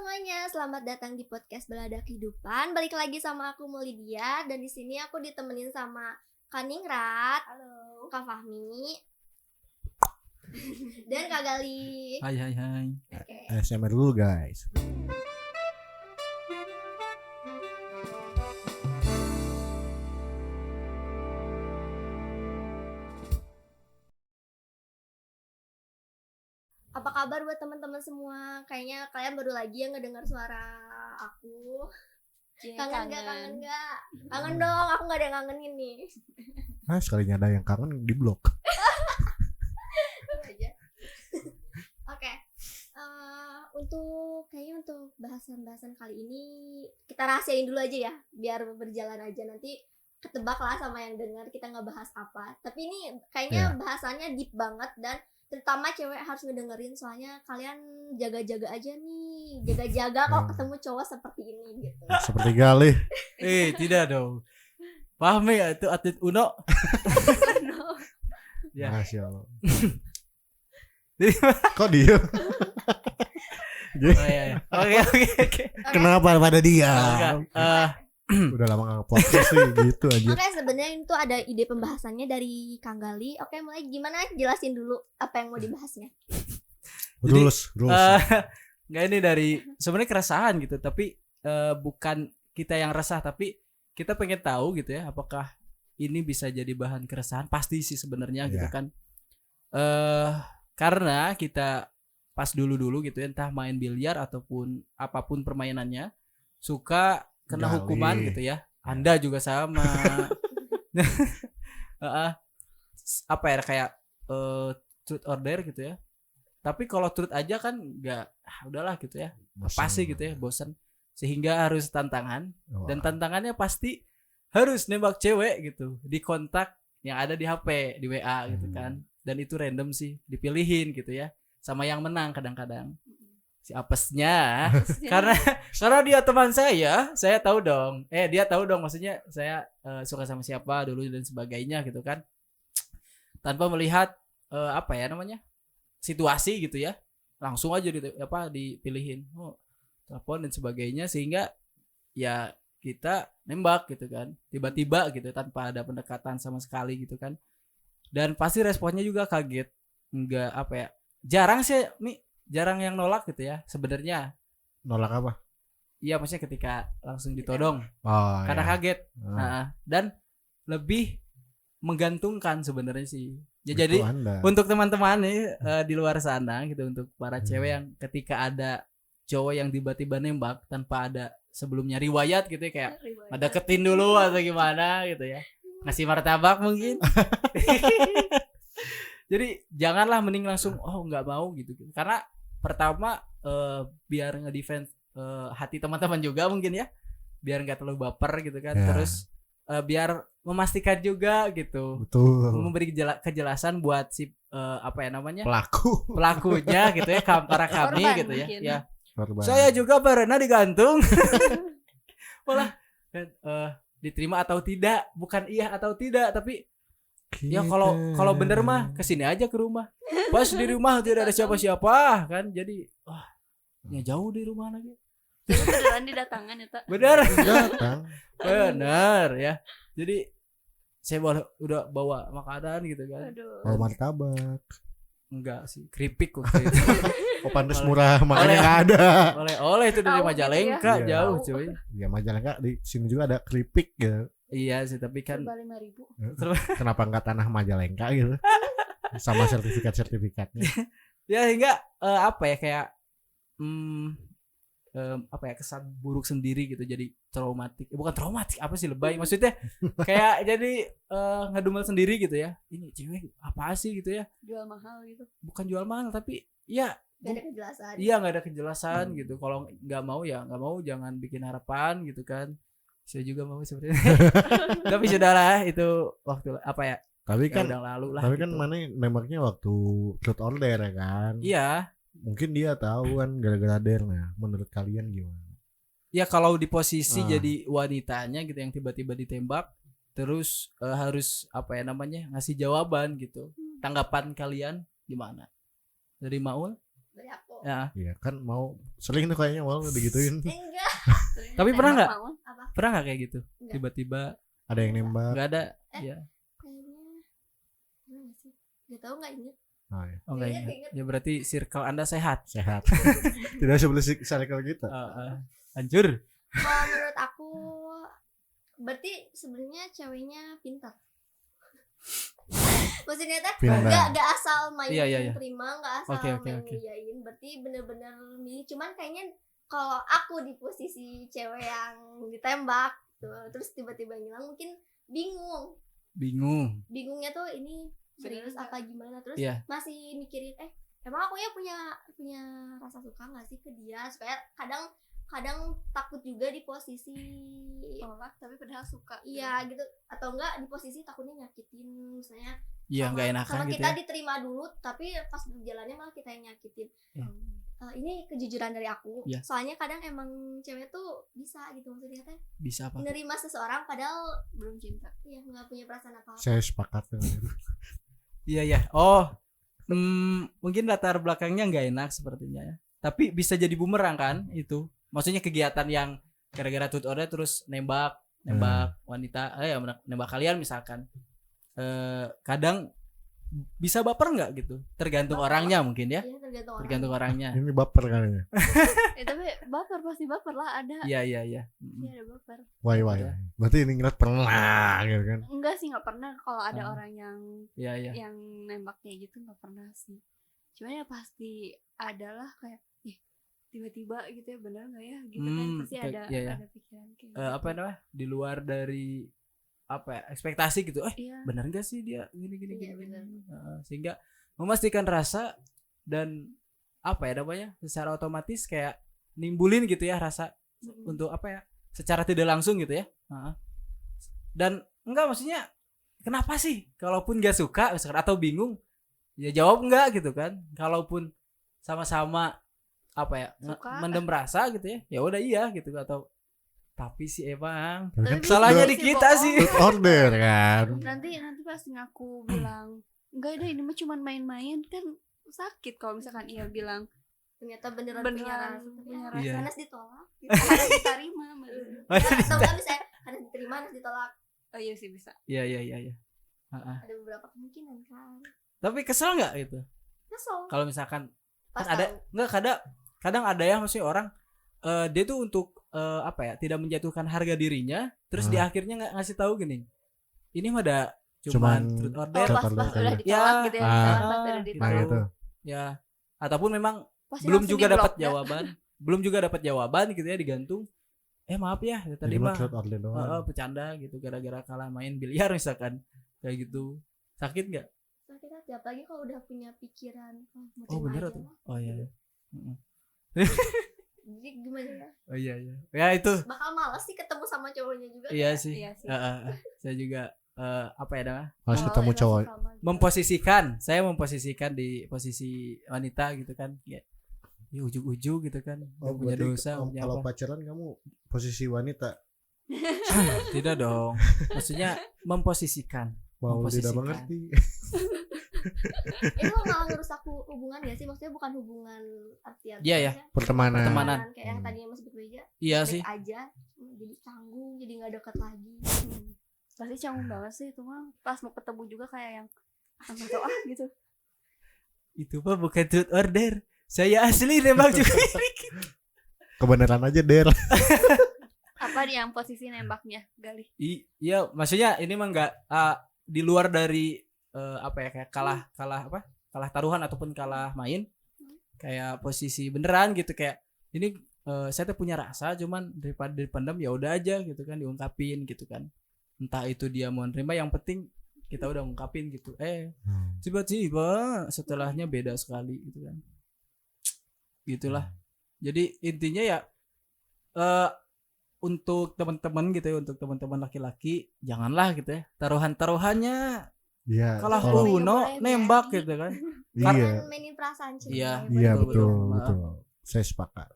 semuanya, selamat datang di podcast Balada Kehidupan. Balik lagi sama aku Mulydia dan di sini aku ditemenin sama Kak Ningrat, halo, Kak Fahmi, dan Kak Gali. Hai. Oke. ASMR dulu guys. Apa kabar buat teman-teman semua? Kayaknya kalian baru lagi yang ngedengar suara aku. Kangen nggak? Kangen dong, aku nggak ada yang ngangenin nih. Sekalinya ada yang kangen di blok. Aja. Oke. Untuk bahasan-bahasan kali ini kita rahasiain dulu aja ya, biar berjalan aja, nanti ketebak lah sama yang dengar kita nggak bahas apa. Tapi ini kayaknya bahasannya deep banget dan terutama cewek harus ngedengerin, soalnya kalian jaga-jaga aja nih, jaga-jaga kalau ketemu cowok seperti ini gitu. Seperti Galih. Tidak dong. Fahmi itu atlet Uno. Ya. Masya Allah. Jadi, Kok dia? iya. Oke. Kenapa pada dia? Enggak. Udah lama gak podcast sih gitu aja. Oke, sebenarnya itu ada ide pembahasannya dari Kang Gali. Oke, mulai gimana? Jelasin dulu apa yang mau dibahasnya. Rules. Enggak, ini dari sebenarnya keresahan gitu, tapi bukan kita yang resah, tapi kita pengen tahu gitu ya, apakah ini bisa jadi bahan keresahan? Pasti sih sebenarnya gitu kan. Karena kita pas dulu gitu ya, entah main biliar ataupun apapun permainannya, suka kena Gali. hukuman gitu ya. Anda juga sama. Apa ya, kayak truth or dare gitu ya. Tapi kalau truth aja kan nggak, udahlah gitu ya. Pasti gitu ya, bosan. Sehingga harus tantangan. Dan tantangannya pasti harus nembak cewek gitu di kontak yang ada di HP, di WA gitu kan. Dan itu random sih, dipilihin gitu ya, sama yang menang kadang-kadang si apesnya. karena dia teman saya tahu dong, dia tahu dong, maksudnya saya suka sama siapa dulu dan sebagainya gitu kan, tanpa melihat apa ya namanya, situasi gitu ya, langsung aja dipilihin telepon dan sebagainya, sehingga ya kita nembak gitu kan, tiba-tiba gitu tanpa ada pendekatan sama sekali gitu kan. Dan pasti responnya juga kaget, enggak apa ya, jarang yang nolak gitu ya sebenarnya. Nolak apa? Iya, maksudnya ketika langsung ditodong karena kaget. Dan lebih menggantungkan sebenarnya sih ya. Jadi untuk teman-teman nih di luar sana gitu, untuk para cewek yang ketika ada cowok yang tiba-tiba nembak tanpa ada sebelumnya riwayat gitu ya, kayak ada ketin dulu atau gimana gitu ya, ngasih martabak mungkin. Jadi janganlah, mending langsung nggak mau gitu. Karena pertama biar ngedefense hati teman-teman juga mungkin ya, biar nggak terlalu baper gitu kan. Terus biar memastikan juga gitu. Betul. Memberi kejelasan buat si apa ya namanya, pelakunya gitu ya, para kami gitu ya. Ya. Saya juga pernah digantung. Malah diterima atau tidak, bukan iya atau tidak, tapi ya kalau bener mah kesini aja ke rumah. Pas di rumah tidak ada siapa-siapa kan, jadi ya jauh di rumah lagi. Jadi beneran didatangan ya, Tak? Bener ya. Jadi saya udah bawa makanan gitu kan. Bawa martabak. Enggak sih, keripik waktu itu. Pantes murah, makanya nggak ada. Oleh itu dari Majalengka gitu ya. jauh cuy. Ya Majalengka di sini juga ada keripik gitu. Iya sih, tapi kan Serba 5.000. Kenapa nggak tanah Majalengka gitu? Sama sertifikatnya. Ya hingga apa ya, kayak apa ya, kesan buruk sendiri gitu, jadi traumatik. Bukan traumatik, apa sih, lebay maksudnya, kayak jadi ngedumel sendiri gitu ya. Ini cewek apa sih gitu ya, Jual mahal gitu. bukan jual mahal, tapi ya Gak ada kejelasan. iya, nggak ada kejelasan gitu. Kalau nggak mau ya nggak mau, jangan bikin harapan gitu kan. Saya juga mau sebenarnya. Tapi sudahlah, itu waktu apa ya, Tapi kan udah lalu lah. Tapi kan gitu. mana nembaknya waktu truth or dare ya kan? Iya. Mungkin dia tahu kan gara-gara dare. Nah, menurut kalian gimana? Ya kalau di posisi jadi wanitanya gitu yang tiba-tiba ditembak, terus harus apa ya namanya, ngasih jawaban gitu. Tanggapan kalian gimana? Dari Maul? dari aku. Ya. Iya kan mau sering tuh kayaknya mau digituin. Enggak. Tapi pernah nggak? Apa? Pernah nggak kayak gitu? Enggak. Tiba-tiba Ada yang nembak. nggak ada. Ya. Kayaknya pernah nggak sih? Gak tahu, nggak inget. Oh, iya. Oh nggak Ingat, ingat. ingat. Ya berarti circle Anda sehat. Sehat. Tidak sebelah circle kita. Hancur. Kalau menurut aku berarti sebenarnya ceweknya pintar. Maksudnya teh Pintar. gak asal main Iya. terima, gak asal Oke. main ngiyain. Berarti bener-bener milih. Cuman kayaknya kalau aku di posisi cewek yang ditembak tuh, terus tiba-tiba ngilang, mungkin Bingung. bingungnya tuh ini serius Bener apa gimana, terus Iya. masih mikirin emang aku ya punya rasa suka nggak sih ke dia, supaya kadang takut juga di posisi tolak tapi padahal suka. iya gitu, atau enggak di posisi takutnya nyakitin misalnya. Iya nggak enakan sama gitu kita ya. diterima dulu tapi pas berjalannya malah kita yang nyakitin. Iya. Ini kejujuran dari aku. Iya. Soalnya kadang emang cewek tuh bisa gitu, maksudnya teh Bisa apa? menerima seseorang padahal Belum cinta. ya nggak punya perasaan apa-apa. Saya sepakat dengan itu. Iya. Oh, mungkin latar belakangnya nggak enak sepertinya ya. Tapi bisa jadi bumerang kan itu. Maksudnya kegiatan yang gara-gara truth or dare terus nembak wanita, nembak kalian misalkan. Kadang bisa baper nggak gitu? Tergantung Baper. orangnya mungkin ya. Iya, Tergantung orangnya. Ini baper kayaknya. Tapi baper, pasti baper lah, ada. Iya. Iya, ada baper. Why. Berarti ini ngeliat pernah gitu kan. Enggak sih, nggak pernah. Kalau ada Ah. orang yang Iya. yang nembak kayak gitu nggak pernah sih. Cuman ya pasti adalah kayak tiba-tiba gitu ya, bener nggak ya gitu kan, pasti kayak- ada iya. ada pikiran kayak Apa namanya? Di luar dari apa ya, ekspektasi gitu. Iya. Benar nggak sih dia gini. Iya, benar. Sehingga memastikan rasa dan apa ya namanya, secara otomatis kayak nimbulin gitu ya rasa untuk apa ya, secara tidak langsung gitu ya. Dan enggak, maksudnya kenapa sih kalaupun nggak suka misalkan atau bingung ya jawab enggak gitu kan. Kalaupun sama-sama apa ya, Suka. mendem rasa gitu ya udah iya gitu. Atau tapi sih emang Tapi kan salahnya truth di kita sih. order kan. nanti pasti ngaku bilang enggak ada, ini mah cuma main-main, kan sakit kalau misalkan ia bilang ternyata beneran Beneran punya rasa, punya tapi rasa. Hanes ditolak gitu. harus diterima. Atau nggak bisa Hanes diterima, Hanes ditolak, Oh iya sih bisa. Iya. Heeh. ada beberapa kemungkinan kan. Tapi kesel nggak gitu Kesel kalau misalkan pas kan ada tahu. nggak kadang ada ya, maksudnya orang dia tuh untuk apa ya, tidak menjatuhkan harga dirinya, terus di akhirnya nggak ngasih tahu gini, ini mah ada cuman truth or dare, Pas Order udah kayak- ditolak Ya. gitu ya, Ah. misalkan pas udah Nah ditolak. gitu. ya ataupun memang Pasti belum langsung juga dapat di-block, ya. jawaban gitu ya, digantung maaf ya tadi Jadi mah mah truth order doang. bercanda gitu gara-gara kalah main biliar misalkan, kayak gitu. Sakit nggak? Sakit hati, apalagi kalau udah punya pikiran mau Oh terima bener aja tuh. lah. Oh iya. Mm-mm. Jadi gimana ya, Oh iya. Ya itu. bakal males sih ketemu sama cowoknya juga. Iya sih. Iya sih. Saya juga apa ya namanya? Harus Kalau ketemu yang cowok. suka sama gitu. Saya memposisikan di posisi wanita gitu kan, ya ujung-ujung gitu kan, Oh, punya berarti dosa punya kalau apa. pacaran kamu posisi wanita Tidak dong, maksudnya memposisikan. mau tidak Memposisikan. mengerti. Itu nggak ngerusak hubungan ya sih, maksudnya bukan hubungan artian. Iya, ya. Pertemanan. Pertemanan. Kayak yang tadinya masih bekerja, Iya baik sih. aja, jadi canggung, jadi nggak dekat lagi. Pasti canggung banget sih itu mah. Pas mau ketemu juga kayak yang nggak tahu gitu. Itu mah bukan truth or dare, saya asli nembak juga. Kebenaran aja der. Apa yang posisi nembaknya, Galih? Iya, maksudnya ini mah nggak di luar dari apa ya, kayak kalah taruhan ataupun kalah main, kayak posisi beneran gitu, kayak ini saya tuh punya rasa, cuman daripada dipendam ya udah aja gitu kan, diungkapin gitu kan, entah itu dia mau nerima, yang penting kita udah ngungkapin gitu. Tiba-tiba setelahnya beda sekali gitu kan, gitulah. Jadi intinya ya untuk teman-teman gitu ya, untuk teman-teman laki-laki janganlah gitu ya, taruhannya Iya. kalah kalau- Uno Boleh, nembak biarin. gitu kan. Iya. Jangan mainin perasaan cewek. Iya. Iya Betul, betul betul. betul. Saya sepakat.